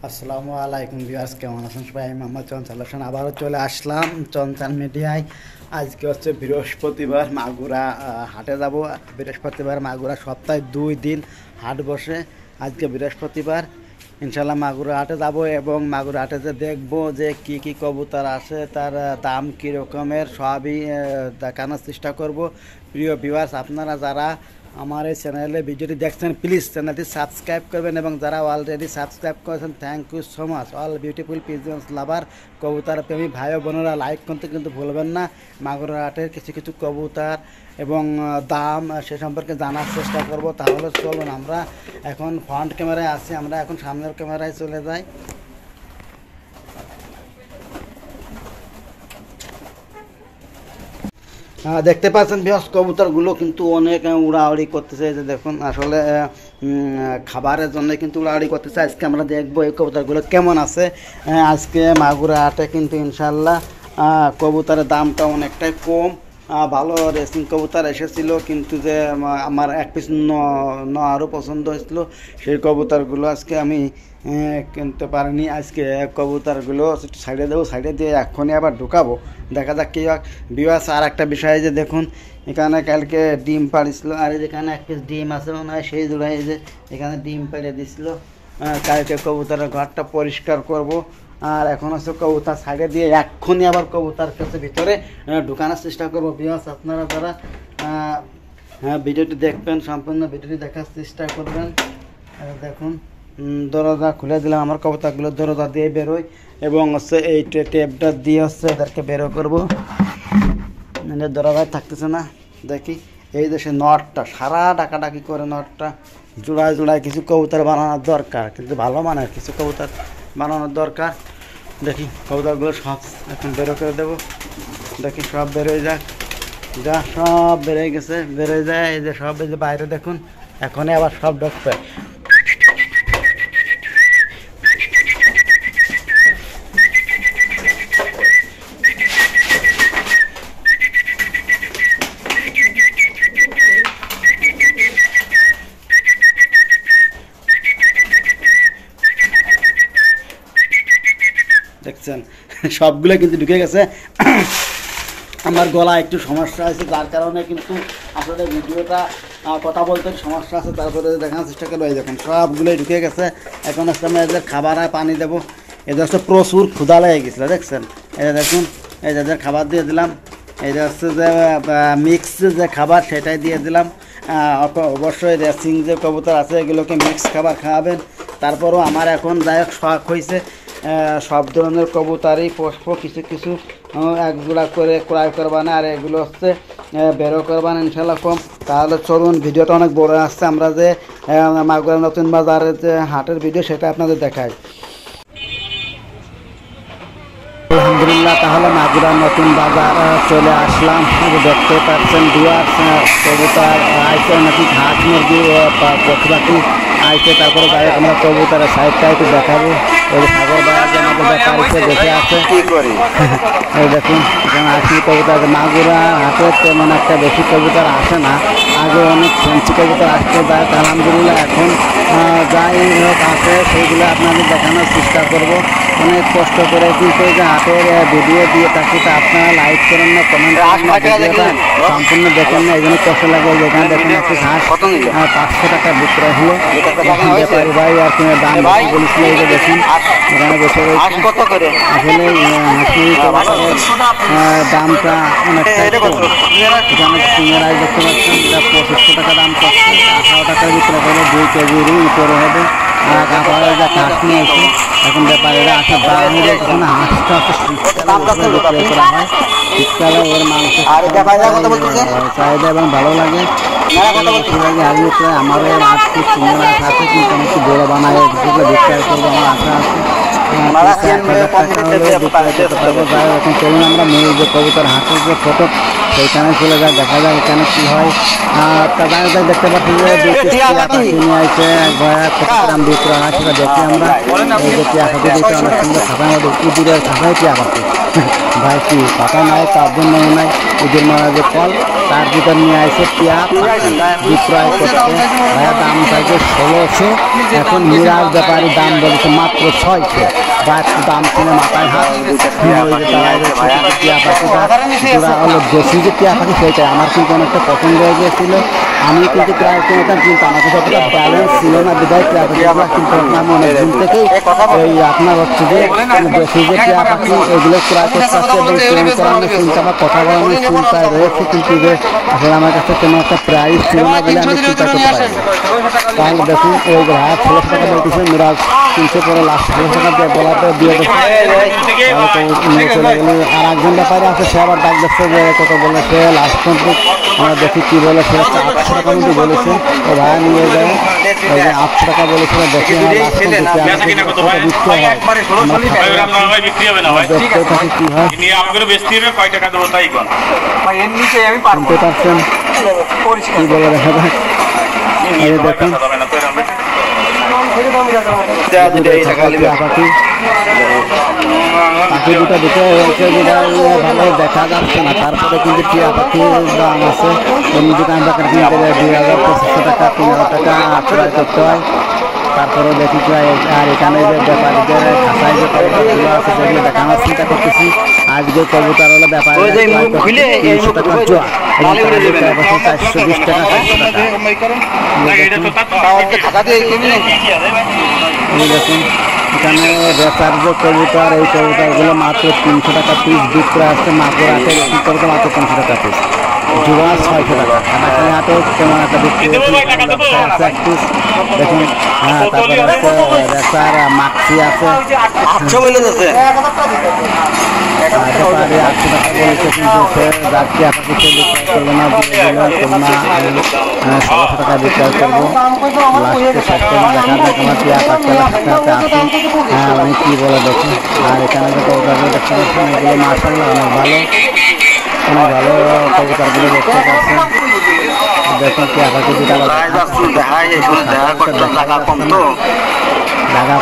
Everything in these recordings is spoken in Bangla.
আসসালামু আলাইকুম ভিউয়ার্স, কেমন আছেন সবাই? আমি মোহাম্মদ চঞ্চল হোসেন আবারও চলে আসলাম চঞ্চল মিডিয়ায়। আজকে হচ্ছে বৃহস্পতিবার, মাগুরা হাটে যাব। বৃহস্পতিবার মাগুরা সপ্তাহে 2 দিন হাট বসে। আজকে বৃহস্পতিবার ইনশাল্লাহ মাগুরা হাটে যাব এবং মাগুরা হাটে যে দেখবো যে কি কি কবুতর আছে, তার দাম কী রকমের সবই দেখানোর চেষ্টা করব। প্রিয় ভিউয়ার্স, আপনারা যারা আমার এই চ্যানেলে ভিডিওটি দেখছেন প্লিজ চ্যানেলটি সাবস্ক্রাইব করবেন এবং যারা অলরেডি সাবস্ক্রাইব করেছেন thank you so much. All beautiful pigeons lover, কবুতর প্রেমী ভাই ও বোনেরা লাইক করতে কিন্তু ভুলবেন না। মাগুরা হাটের কিছু কিছু কবুতর এবং দাম সে সম্পর্কে জানার চেষ্টা করব। তাহলে চলুন, আমরা এখন ফ্রন্ট ক্যামেরায় আছি, আমরা এখন সামনের ক্যামেরায় চলে যাই। দেখতে পাচ্ছেন বিহস কবুতরগুলো কিন্তু অনেক উড়াউড়ি করতেছে। যে দেখুন, আসলে খাবারের জন্য কিন্তু উড়াউড়ি করতেছে। আজকে আমরা দেখবো এই কবুতরগুলো কেমন আছে। আজকে মাগুরা হাটে কিন্তু ইনশাল্লাহ কবুতরের দামটা অনেকটাই কম। ভালো রেসিং কবুতর এসেছিল, কিন্তু যে আমার এক পিস আরও পছন্দ হয়েছিল, সেই কবুতরগুলো আজকে আমি কিনতে পারিনি। আজকে কবুতরগুলো সাইডে দেবো, সাইডে দিয়ে এখনই আবার ঢুকাবো, দেখা যাক কী বিবাস। আর একটা বিষয় যে দেখুন, এখানে কালকে ডিম পাড়িছিল, আর যেখানে এক পিস ডিম আছে মনে হয় সেই জোড়ায় যে এখানে ডিম পেড়ে দিছিল। কালকে কবুতরের ঘরটা পরিষ্কার করব। আর এখন হচ্ছে কবুতর সাইডে দিয়ে এক্ষুনি আবার কবুতর কাছে ভিতরে ঢুকানোর চেষ্টা করবো। বিয়াস, আপনারা যারা ভিডিওটি দেখবেন সম্পূর্ণ ভিডিওটি দেখার চেষ্টা করবেন। দেখুন, দরজা খুলে দিলাম, আমার কবুতরগুলো দরজা দিয়ে বেরোয় এবং হচ্ছে এই টেপটা দিয়ে হচ্ছে এদেরকে বেরো করবো। দরজায় থাকতেছে না, দেখি এই যে সে নটটা সারা ডাকাডাকি করে নটটা জোড়ায় জোড়ায় কিছু কবুতর বানানোর দরকার, কিন্তু ভালো মানের কিছু কবুতর বানানোর দরকার। দেখি কবুতরগুলো সব এখন বেরো করে দেবো। দেখি সব বেরোয় যাক, যা সব বেরোয় গেছে, বেরোয় যায়। এই যে সব এই যে বাইরে দেখুন, এখনই আবার সব ঢুকবে। দেখছেন সবগুলো কিন্তু ঢুকে গেছে। আমার গলা একটু সমস্যা আছে, যার কারণে কিন্তু আসলে ভিডিওটা কথা বলতে সমস্যা আছে, তারপরে দেখানোর চেষ্টা করবো। এই দেখুন সবগুলোই ঢুকে গেছে। এখন হচ্ছে আমি এদের খাবার আর পানি দেবো। এদের হচ্ছে প্রচুর ক্ষুধা লেগে গেছিলো, দেখছেন। এই দেখুন, এই যে খাবার দিয়ে দিলাম, এই যে হচ্ছে যে মিক্স যে খাবার সেটাই দিয়ে দিলাম। অবশ্যই রেসিং যে কবুতর আছে এগুলোকে মিক্স খাবার খাওয়াবেন। তারপরও আমার এখন যাই হোক শখ হয়েছে সব ধরনের কবুতরই পুষ্প কিছু কিছু একজোড়া করে ক্রয় করবানা, আর এগুলো হচ্ছে বেরো করবানা ইনশাল্লাহ কম। তাহলে চলুন, ভিডিওটা অনেক বড় আসছে, আমরা যে মাগুরা নতুন বাজারের যে হাটের ভিডিও সেটা আপনাদের দেখাই। আলহামদুলিল্লাহ, তাহলে মাগুরা নতুন বাজার চলে আসলাম। দেখতে পাচ্ছেন দুয়ার কবুতর আইসে, নাকি হাঁস মুরগি পশু পাখি আইসে। তারপরে যাই আমরা কবুতরের সাইডটা একটু দেখাবো। ওই সাগর বাজার যে আমাদের ব্যাপারীতে দেখে আছে, এই দেখুন এখানে আসি কবুতর। মাগুরা হাটে তেমন একটা বেশি কবুতর আসে না, আগে অনেক ফ্যান্সি কবুতর আসতে যায়। আলহামদুলিল্লাহ এখন যাই হোক আছে, সেইগুলো আপনাদের দেখানোর চেষ্টা করব। অনেক কষ্ট করে কিন্তু যে হাটের ভিডিও দিয়ে থাকি, তা আপনারা লাইক করেন না, কমেন্ট করেন না, ভিডিওটা সম্পূর্ণ দেখেন না, এই জন্য কষ্ট লাগে। যেখানে দেখুন একটু ঘাস 500 টাকা বিক্রয় হলো, ব্যাপারী ভাই আর কিনে দাম বেশি বলেছিল। এই যে দেখুন এখানে বসে রয়েছে। আসলে হাসি দামটা অনেকটা কম। এখানে সিঙ্গারাই দেখতে পাচ্ছেন, এটা 2500 টাকা দাম করছে। 18 টাকার বিক্রয় করলে 2 কেজিরই উপরে হবে। আর কাপড়ে যা কাঠ নিয়ে এসে এখন ব্যাপারীরা আসে বাঙালির এখানে হাঁসটা হচ্ছে শীতকালে বিক্রয় করা হয়। শীতকালে ওর মাংস চাহিদা এবং ভালো লাগে। আমারও 8 পিস সিঙ্গারা আছে, কিন্তু আমি একটু বড় বানাই সেগুলো বিক্রয় করবো, আমার আশা আছে। এখন চলুন আমরা মূল যে কবুতর হাঁসের যে ফটো সেইখানে চলে যায়, দেখা যায় এখানে কী হয়। তাদের দেখতে পাচ্ছি যে নিয়ে আসে দাম বিক্রয় হয়, সেটা দেখি আমরা। এই যে টিয়া পাখি দিতে অনেক সুন্দর ছাপার মধ্যে ইঁদুরের ছাপায় টিয়া পাখি। ভাই কি পাতা নাই, তার জন্য মনে হয় ঈদের মহারাজের ফল তার ভিতর নিয়ে আসে টিয়া বিক্রয় করছে। ভাইয়া দাম চাইছে 1600, এখন মিরাজ ব্যাপারী দাম বলেছে মাত্র 600। বা একটু দাম কিনে মাথায় হাত টিয়া পাখিটা ওরা হলো দেশি যে টিয়া পাখি সেইটাই আমার কিন্তু অনেকটা পছন্দ হয়ে গিয়েছিলো। আমি কিন্তু প্রায় কিনতাম, কিন্তু আমার কাছে অতটা ব্যালেন্স ছিল না, বিদায় টিয়া পাখিগুলো কিন্তু আমি অনেকদিন থেকেই এই আপনার হচ্ছে যে দেশি যে টিয়া পাখি এগুলো ক্রয় করতে আসছে এবং প্রেম করানোর চিন্তা বা কথা বলানোর চিন্তায় রয়েছে, কিন্তু যে আসলে আমার কাছে কোনো একটা প্রাইস ছিল না বলে আমি চিন্তা করতে পারি। তাহলে দেখুন ওই ভাইয়া 1600 টাকা বলতেছে, মিরাজ 300 পরে লাস্ট 1600 টাকা বলাতে দিয়ে দিচ্ছে। নিয়ে চলে গেল। আর একজন ব্যাপারে আছে, সে আবার ডাক দিচ্ছে যে কত বলেছে লাস্ট পর্যন্ত আমরা দেখি কী বলে, সে হচ্ছে 800 টাকা মধ্যে বলেছে। ও ভাইয়া নিয়ে যায় ওই যে 800 টাকা বলেছিল, দেখি আমার লাস্ট পর্যন্ত বিক্রি হয় দেখতে থাকি কী হয়। শুনতে পারছেন কী বলে দেখা যাক। দেখুন পাখি দুটো দিতে হয়েছে, যেটা ভালো দেখা যাচ্ছে না। তারপরে কিন্তু টিয়া পাখির দাম আছে এমনি দোকান দোকান কিনতে 2500 টাকা 3000 টাকা ক্রয় করতে হয়। তারপরেও দেখি আর এখানে যে ব্যাপারীদের খাঁচায় যে কবুতরগুলো আছে সেগুলো দেখানোর চিন্তা করতেছি। আজকে কবুতর হলো ব্যাপারী 300 টাকা জোয়া এবং 420 টাকা 400 টাকা। দেখুন এখানে বেচার যে কবুতর, এই কবুতরগুলো মাত্র 300 টাকা পিস বিক্রয় আসছে। মাগুর হাটের কবুতর মাত্র 300 টাকা পিস, জোড়া 600 টাকা। কাটাখালি হাটেও তেমন একটা বিক্রি আছে এক পিস। দেখুন হ্যাঁ, তারপরে আছে বেচার মাক্সি আছে 800 বলেছে, 800 টাকা বলেছে, কিন্তু সে যাচ্ছি আপনাকে সে বিক্রয় করলো না, দিয়ে দিল 1600 টাকা বিক্রয় করবো। লাস্টে শেষ করে দেখা যাক আমার টিয়া পাখিগুলো সাথে সাথে আছে। হ্যাঁ অনেক কী বলে দেখুন। আর এখানে যে কবুতরগুলো দেখতে পাচ্ছেন এগুলো মাশাআল্লাহ অনেক ভালো, অনেক ভালো কবুতরগুলো দেখতে পাচ্ছেন। দেখুন টিয়া পাখি দুটা জায়গা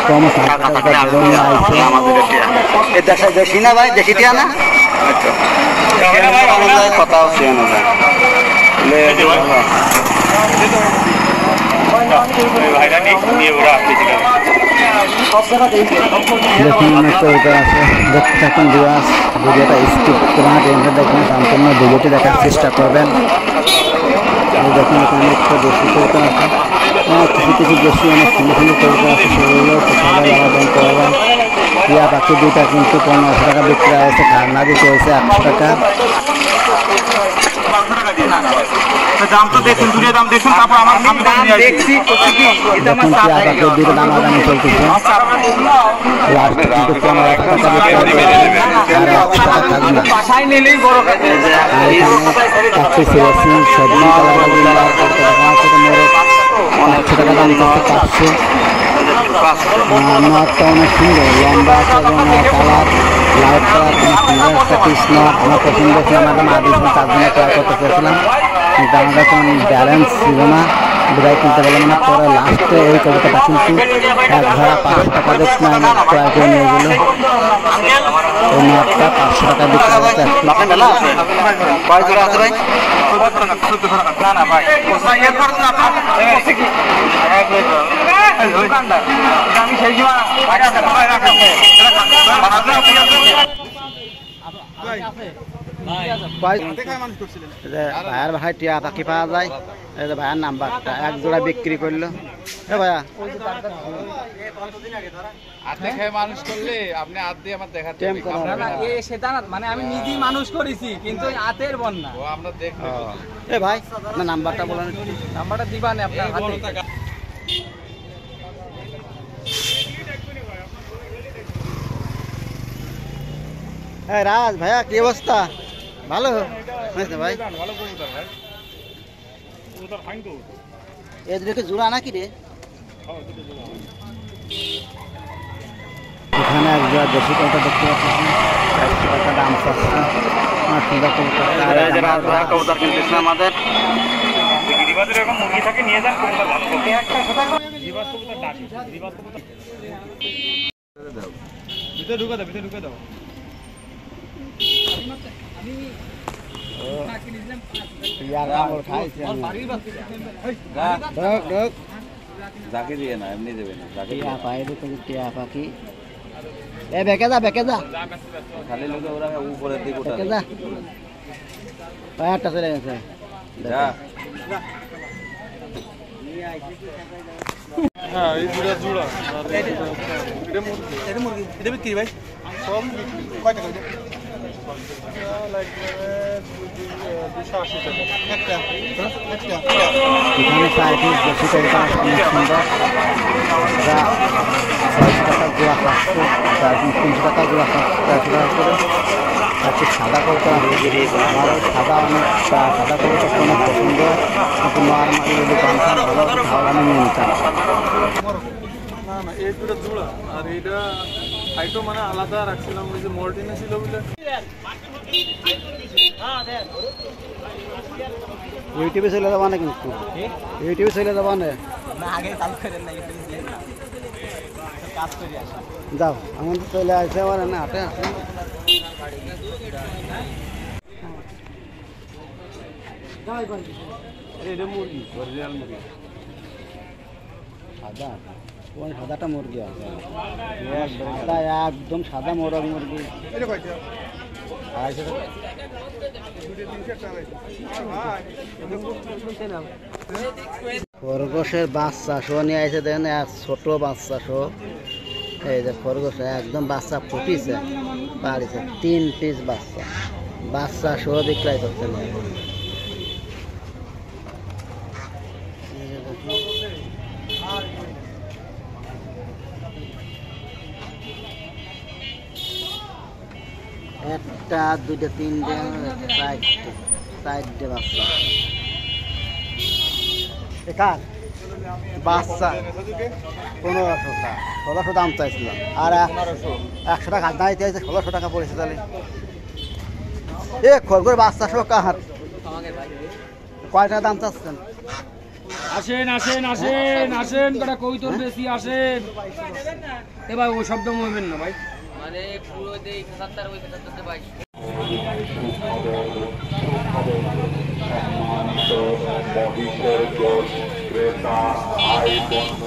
কম দেখি না ভাই, দেখি টিয়া না কথা হচ্ছে দেখুন অনেক কবুতর আছে, দেখতে থাকুন ভিউয়ার্স। ভিডিওটা স্কিপ করে না টেনে দেখবেন, সম্পূর্ণ ভিডিওটি দেখার চেষ্টা করবেন। দেখুন এখানে একটা দেশি কবুতর আছে, কিছু কিছু দেশি অনেক সুন্দর সুন্দর কবুতর আছে, সেগুলো কোথাও লাভবান করবেন। টিয়া পাখি দুইটা কিন্তু 1500 টাকা বিক্রি হয়েছে, খান্না দিতে হয়েছে 800 টাকা। দাম তো দেখুন, দুটো দাম দেখুন, তারপর আমার দেখছি দেখুন টিয়া পাখির দুটো দামাদামি চলতেছে। লাস্ট কিন্তু 1500 টাকা বিক্রি হয়েছে আর 100 টাকা থাকবে না। কাছে সিরাসি সবজি কালারগুলো করতে দেখা আছে, মেরে 100 টাকা দাম করতে 500। নটটা অনেক সুন্দর, লম্বা আছে এবং কালার লাইট কালার অনেক সুন্দর একটা কৃষ্ণ আমার পছন্দ ছিল। আমাকে মা দিয়েছিলাম, তার জন্য ট্রাই করতে চেয়েছিলাম, কিন্তু আমার কাছে ব্যালেন্স ছিল না, বিদায় কিনতে পারলাম না। পরে লাস্টে এই কবিতাটা কিন্তু এক ধরা 500 টাকা দেখছি আমি ক্রয় করে নিয়ে গেল। এই নটটা 500 টাকা বিক্রি হচ্ছে। ভাইয়ার ভাই টিয়া পাখি পাওয়া যায়, ভাইয়ার নাম্বারটা এক জোড়া বিক্রি করলো। ভাইয়া মানে আমি নিজেই মানুষ করেছি, কিন্তু হাতের বন্যা। ভাই আপনার নাম্বারটা বলেন, নাম্বারটা দিবানে আপনার হাতে। রাজ ভাইয়া কি অবস্থা? ভালো ভাই, এদিকে জোড়া নাকি রে? এখানে এক জোড়া দেশি কবুতর দেখতে পাচ্ছি, 400 টাকা দাম চাচ্ছে। কবুতর কিনতেছে আমাদের ভিতরে ঢুকে দাও, ভিতরে ঢুকে দাও। টিয়া কামড় খাইছে যাকে দিয়ে না এমনি দেবে না যাকে টিয়া পাইরে তো টিয়া পাখি এ বেকে যা খালি লোকে ওরা উপরের দিকে উঠা বেকে যা পায়ারটা চলে গেছে যা হ্যাঁ এই দুটা জোড়া আর এটা মুরগি এটা বিক্রি ভাই সব কয় টাকা এটা লাগবে 280 টাকা একটা এখানে প্রায় পিস বেশি করে অনেক সুন্দর যা 600 টাকা জোড়া খাচ্ছে 300 টাকা জোড়া খাচ্ছে 400 টাকা করে একটু সাদা করতে হবে আমার সাদা অনেক সাদা করতে অনেক পছন্দ কিন্তু নর্মালি যদি কনফার্ম ভালো তাহলে আমি নিয়ে নিতাম না না এই দুটো জোড়া আর এইটা হাইটও মানে আলাদা রাখছিলাম ওই যে মল্টিনে ছিল বলে ইউটিউবে চলে যাবা না কিন্তু ইউটিউবে চলে যাবা না আগে চালু করেন না কাজ করে আসা যাও আমার তো চলে আসে আমার না হাটে আসে এটা মুরগি অরিজিনাল মুরগি সাদা কোন সাদাটা মুরগি আছে সাদা একদম সাদা মোরগ মুরগি এটা কয়টা 250 টাকা খরগোশের বাচ্চা শো নিয়ে আসে দেখেন ছোট বাচ্চা শো এই যে খরগোশ একদম বাচ্চা ফুটিছে পারিছে 3 পিস বাচ্চা শো বিক্রয় করতে নেই একটা দুইটা তিনটে চারটে বাচ্চা একার বাচ্চা 1500 টাকা 1600 দাম চাইছিলাম আর 100 টাকা দাঁড়িয়ে চাইছে 1600 টাকা পড়েছে তাহলে এ খরগোশ বাচ্চা সহ কাহার কয় টাকা দাম চাচ্ছেন আসেন আসেন আসেন আসেন কটা কৌতর বেশি আসেন এ ভাই ও শব্দ মরবেন না ভাই মানে পুরো দেই 77 ওই 77 ভাই ক্রেতা আই বন্ধ